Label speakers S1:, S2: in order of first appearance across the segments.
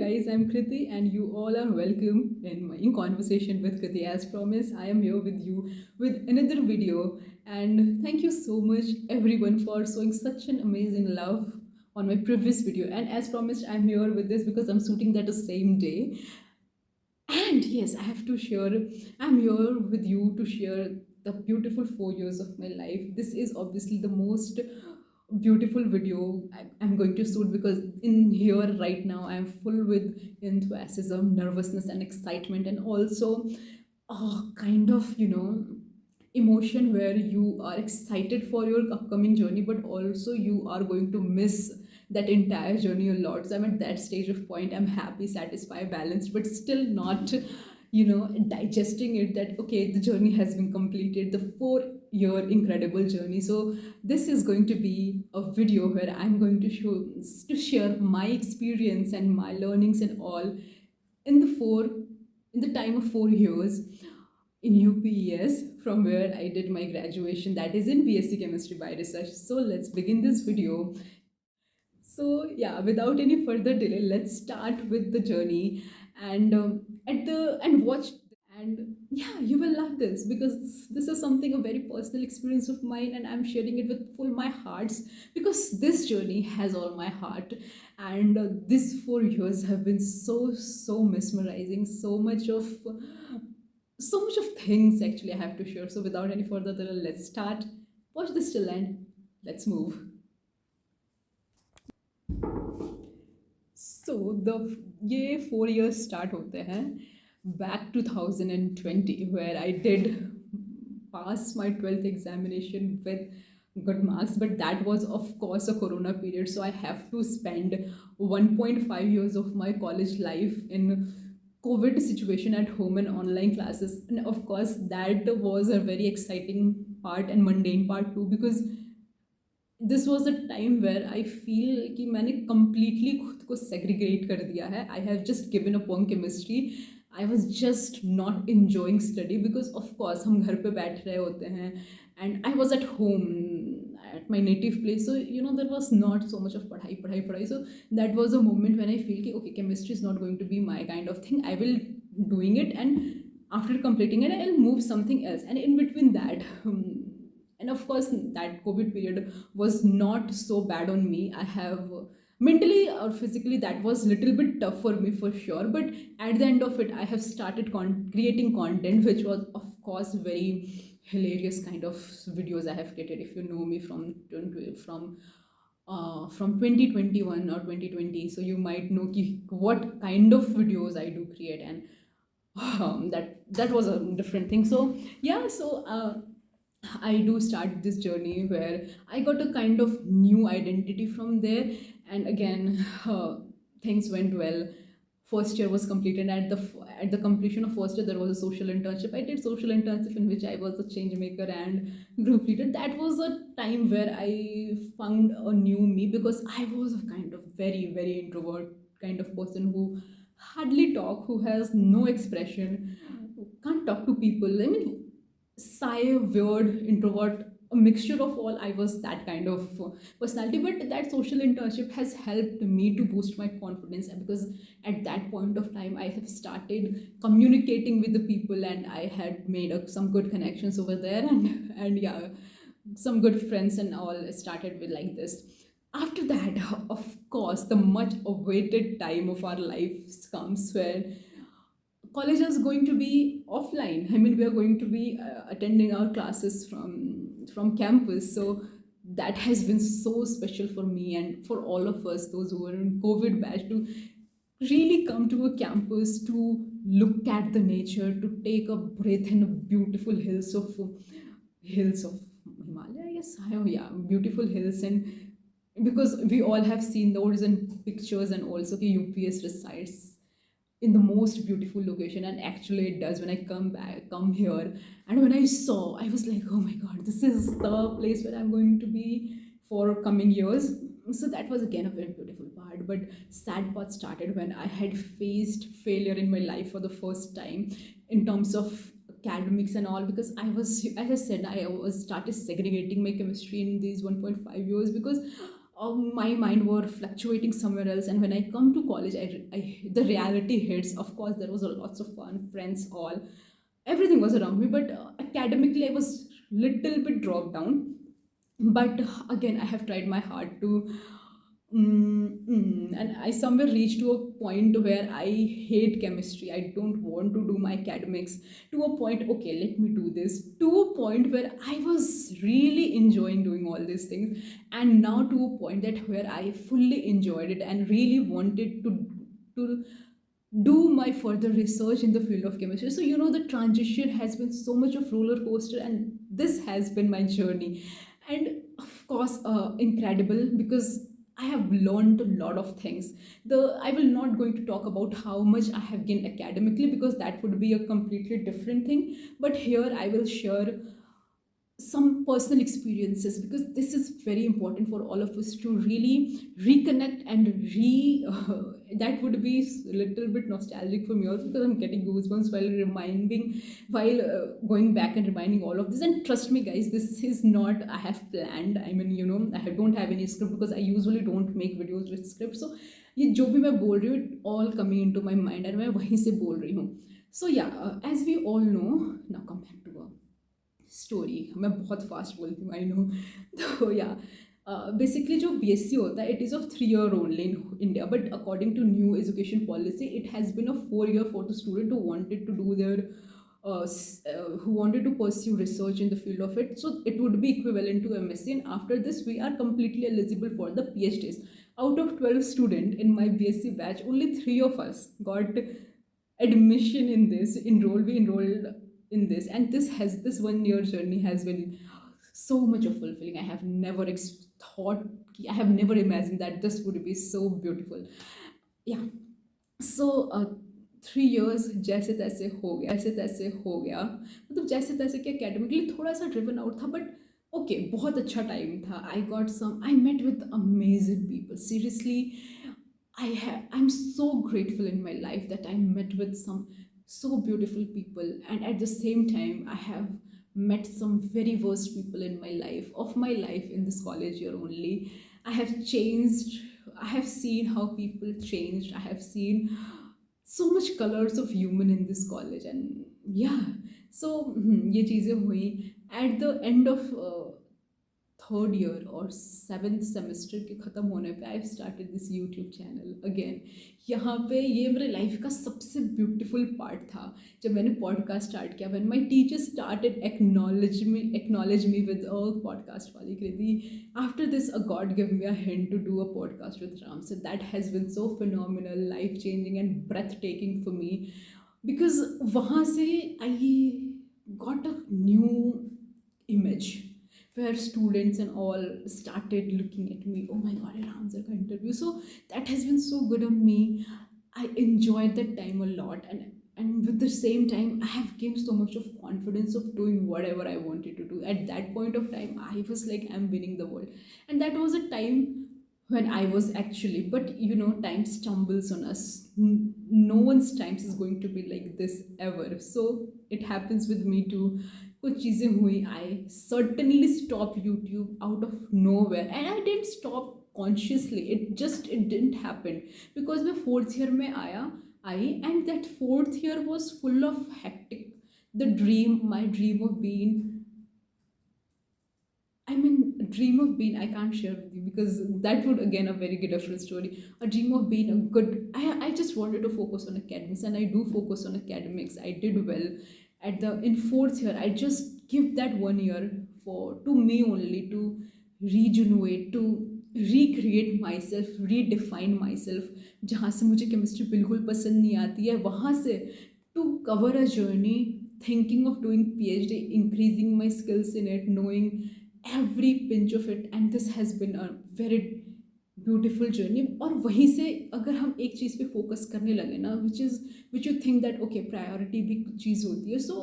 S1: guys, I'm Kriti and you all are welcome in my conversation with Kriti. As promised, I am here with you with another video, and thank you so much everyone for showing such an amazing love on my previous video. And as promised, I'm here with this because I'm shooting that the same day. And yes, I have to share, I'm here with you to share the beautiful 4 years of my life. This is obviously the most beautiful video I'm going to shoot because in here right now I'm full with enthusiasm, nervousness, and excitement, and also kind of, emotion where you are excited for your upcoming journey, but also you are going to miss that entire journey a lot. So I'm at that stage of point. I'm happy, satisfied, balanced, but still not, digesting it that okay, the journey has been completed, the 4 year incredible journey. So this is going to be a video where I'm going to share my experience and my learnings and all in the time of 4 years in UPES, from where I did my graduation, that is in BSc Chemistry by Research. So let's begin this video. So yeah, without any further delay, let's start with the journey and at the and watch. And yeah, you will love this because this is something a very personal experience of mine, and I'm sharing it with full my hearts because this journey has all my heart. And these 4 years have been so mesmerizing, so much of things actually I have to share. So without any further delay, let's start. Watch this till end. Let's move. So the ये 4 years start होते हैं back 2020 where I did pass my 12th examination with good marks, but that was of course a corona period, so I have to spend 1.5 years of my college life in COVID situation at home and online classes. And of course that was a very exciting part and mundane part too, because this was a time where I feel कि मैंने completely खुद को segregate कर दिया है. I have just given up on chemistry. I was just not enjoying study because of course हम घर पे बैठ रहे होते हैं and I was at home at my native place, so there was not so much of padhai. So that was a moment when I feel ki, okay, chemistry is not going to be my kind of thing. I will doing it, and after completing it I'll move something else. And in between that, and of course that COVID period was not so bad on me. I have mentally or physically that was little bit tough for me for sure, but at the end of it I have started creating content, which was of course very hilarious kind of videos I have created. If you know me from 2021 or 2020, so you might know what kind of videos I do create. And that was a different thing. So yeah, so I do start this journey where I got a kind of new identity from there. And again, things went well. First year was completed. At the completion of first year, there was a social internship. I did social internship in which I was a change maker and group leader. That was a time where I found a new me, because I was a kind of very introvert kind of person who hardly talk, who has no expression, can't talk to people. I mean, shy, weird, introvert, a mixture of all. I was that kind of personality. But that social internship has helped me to boost my confidence, because at that point of time, I have started communicating with the people, and I had made some good connections over there, and yeah, some good friends and all started with like this. After that, of course, the much awaited time of our lives comes where college is going to be offline. I mean, we are going to be attending our classes from campus. So that has been so special for me and for all of us, those who were in COVID batch, to really come to a campus to look at the nature, to take a breath in the beautiful hills of Himalaya. Yes, oh yeah, beautiful hills. And because we all have seen those in pictures, and also the UPS resides in the most beautiful location, and actually it does. When I come here, and when I saw, I was like, oh my god, this is the place where I'm going to be for coming years. So that was again a very beautiful part. But sad part started when I had faced failure in my life for the first time in terms of academics and all, because I was, as I said, I was started segregating my chemistry in these 1.5 years, because my mind were fluctuating somewhere else. And when I come to college, the reality hits. Of course, there was a lots of fun, friends, all everything was around me, but academically I was little bit dropped down. But again, I have tried my hard to and I somewhere reached to a point where I hate chemistry. I don't want to do my academics. To a point, okay, let me do this. To a point where I was really enjoying doing all these things, and now to a point that where I fully enjoyed it and really wanted to do my further research in the field of chemistry. So, the transition has been so much of roller coaster, and this has been my journey. And of course, incredible, because I have learned a lot of things. I will not going to talk about how much I have gained academically, because that would be a completely different thing. But here I will share some personal experiences, because this is very important for all of us to really reconnect and that would be a little bit nostalgic for me also, because I'm getting goosebumps while going back and reminding all of this. And trust me guys, this is not I have planned. I mean, don't have any script, because I usually don't make videos with script. So ये जो भी मैं बोल रही हूँ, it all coming into my mind and मैं वहीं से बोल रही हूँ. So yeah, as we all know, now come back to story. मैं बहुत फास्ट बोलती हूँ, आई नो. तो या बेसिकली जो BSc होता है, it is of 3 year only in India, but according to new education policy it has been a 4 year for the student who wanted to do their who wanted to pursue research in the field of it. So it would be equivalent to MSc, and after this we are completely eligible for the PhDs. Out of 12 students in my BSc batch, only 3 of us got admission in this. We enrolled in this, and this 1 year journey has been so much of fulfilling. I have never thought, I have never imagined that this would be so beautiful. Yeah. So 3 years जैसे तैसे हो गया. मतलब जैसे तैसे कि academically थोड़ा सा ड्रिवन आउट था, बट ओके, बहुत अच्छा टाइम था. I met with amazing people. Seriously, I'm so grateful in my life that I met with some so beautiful people, and at the same time I have met some very worst people in my life in this college year only. I have changed. I have seen how people changed. I have seen so much colors of human in this college, and yeah. So ये चीज़ें हुई at the end of 3rd year और 7th semester के ख़त्म होने पे I started this YouTube channel again. यहाँ पे ये मेरे लाइफ का सबसे ब्यूटीफुल पार्ट था जब मैंने पॉडकास्ट स्टार्ट किया. When my teacher started acknowledge me with a podcast वाली Kriti. After this a god give me a hint to do a podcast with Ram. So that has been so phenomenal, life changing and breathtaking for me, because वहाँ से I got a new image where students and all started looking at me. Oh my god, Ramzar ka interview. So that has been so good on me. I enjoyed that time a lot, and with the same time I have gained so much of confidence of doing whatever I wanted to do. At that point of time I was like, I'm winning the world. And that was a time when I was actually, but time stumbles on us. No one's times is going to be like this ever. So it happens with me too. कुछ चीज़ें हुई. I certainly stop YouTube out of nowhere, and I didn't stop consciously. It didn't happen because मैं 4th year में आई and that 4th year was full of hectic. My dream of being, dream of being, I can't share with you because that would again a very different story. A dream of being a good, I just wanted to focus on academics, and I do focus on academics. I did well in 4th year. I just give that 1 year for to me only to regenerate, to recreate myself, redefine myself. जहाँ से मुझे chemistry बिल्कुल पसंद नहीं आती है, वहाँ से to cover a journey thinking of doing PhD, increasing my skills in it, knowing every pinch of it, and this has been a very beautiful journey. और वहीं से अगर हम एक चीज़ पे फोकस करने लगे ना, which you think that okay priority भी चीज़ होती है. So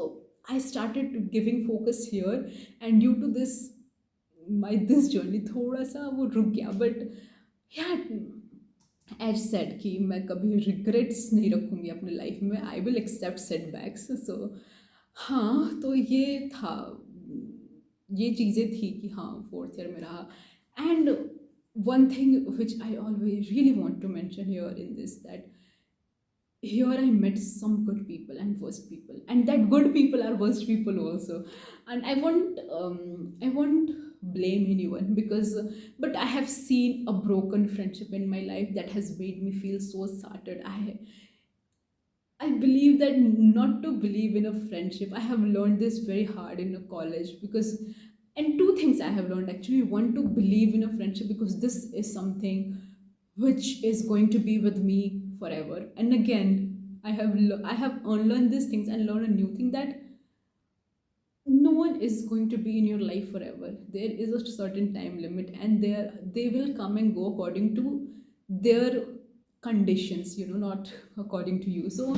S1: I started giving focus here, and due to this journey थोड़ा सा वो रुक गया. बट एज सेड कि मैं कभी रिग्रेट्स नहीं रखूँगी अपने लाइफ में. I will accept setbacks. So हाँ, तो ये था, ये चीज़ें थी कि हाँ 4th year में रहा. And one thing which I always really want to mention here in this, that here I met some good people and worst people, and that good people are worst people also. And I won't blame anyone, because but I have seen a broken friendship in my life that has made me feel so shattered. I believe that not to believe in a friendship. I have learned this very hard in a college, because, and two things I have learned actually. One, to believe in a friendship because this is something which is going to be with me forever. And again, I have unlearned these things and learned a new thing, that no one is going to be in your life forever. There is a certain time limit, and they will come and go according to their conditions, not according to you. So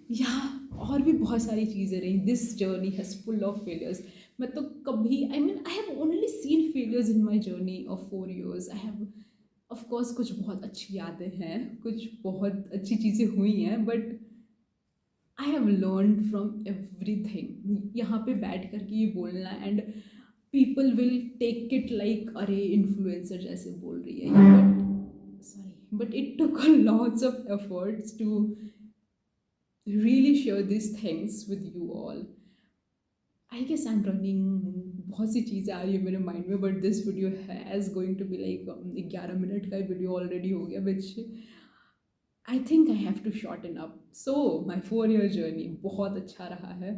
S1: yeah, और भी बहुत सारी चीज़ें रही. This journey has full of failures. मैं तो कभी, I mean, I have only seen failures in my journey of 4 years. I have, of course, कुछ बहुत अच्छी यादें हैं, कुछ बहुत अच्छी चीज़ें हुई हैं, but I have learn from everything. यहाँ पे बैठ करके ये बोलना, and people will take it like, अरे इन्फ्लुएंसर जैसे बोल रही है, but sorry, but it took lots of efforts to really share these things with you all. I guess I'm running, बहुत सी चीज़ें आ रही है मेरे माइंड में, but this video has going to be like 11 minute का वीडियो ऑलरेडी हो गया, which I think I have to shorten up. So my 4 year journey बहुत अच्छा रहा है.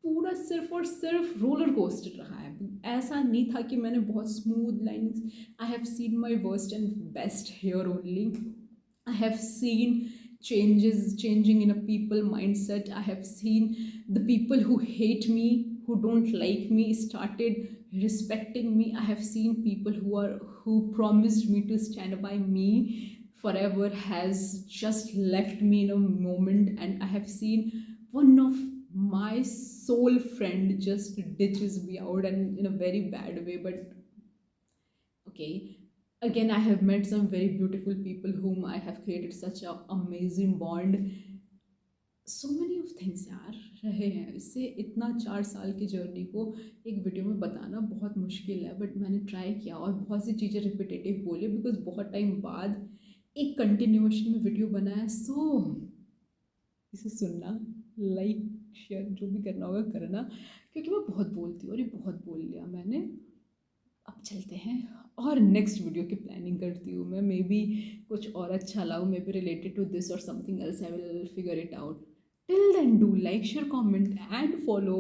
S1: पूरा सिर्फ और सिर्फ रोलर कोस्टर रहा है. ऐसा नहीं था कि मैंने बहुत smooth lines. I have seen my worst and best here only. I have seen changes changing in a people mindset. I have seen the people who hate me, who don't like me, started respecting me. I have seen people who promised me to stand by me forever has just left me in a moment. And I have seen one of my soul friend just ditches me out, and in a very bad way. But okay, again, I have met some very beautiful people whom I have created such a amazing bond. So many of things यार रहे हैं. इससे इतना 4 साल की journey को एक video में बताना बहुत मुश्किल है, बट मैंने ट्राई किया, और बहुत सी चीज़ें रिपीटेटिव बोली, बिकॉज बहुत टाइम बाद एक कंटिन्यूएशन में वीडियो बनाया. सो इसे सुनना, लाइक, शेयर, जो भी करना होगा करना, क्योंकि मैं बहुत बोलती हूँ, और ये बहुत बोल लिया मैंने. अब चलते हैं, और नेक्स्ट वीडियो की प्लानिंग करती हूँ मैं. मे बी कुछ और अच्छा लाऊँ, maybe related to this और something else. I will figure it out. Till then, do like, share, comment and follow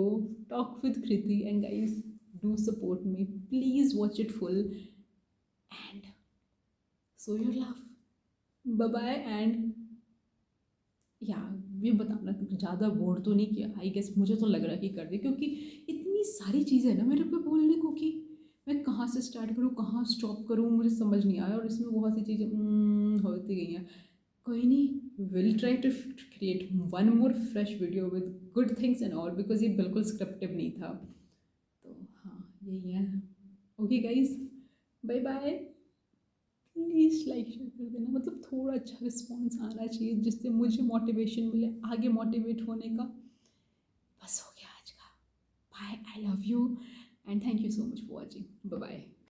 S1: talk with Kriti. And guys, do support me, please watch it full and show your love. Bye bye. And या ये बताना कि ज़्यादा bore तो नहीं किया. I guess मुझे तो लग रहा है कि कर दे, क्योंकि इतनी सारी चीज़ें हैं ना मेरे पे बोलने को, कि मैं कहाँ से स्टार्ट करूँ, कहाँ स्टॉप करूँ, मुझे समझ नहीं आया. और इसमें बहुत सी चीज़ें होती गई हैं. कोई नहीं, will try to create one more fresh video with good things and all, because ये बिल्कुल स्क्रिप्टिव नहीं था. तो हाँ, यही है. Okay guys, bye bye. Please like, share कर देना. मतलब थोड़ा अच्छा रिस्पॉन्स आना चाहिए, जिससे मुझे मोटिवेशन मिले आगे मोटिवेट होने का. बस हो गया आज का. Bye. I love you and thank you so much for watching. Bye bye.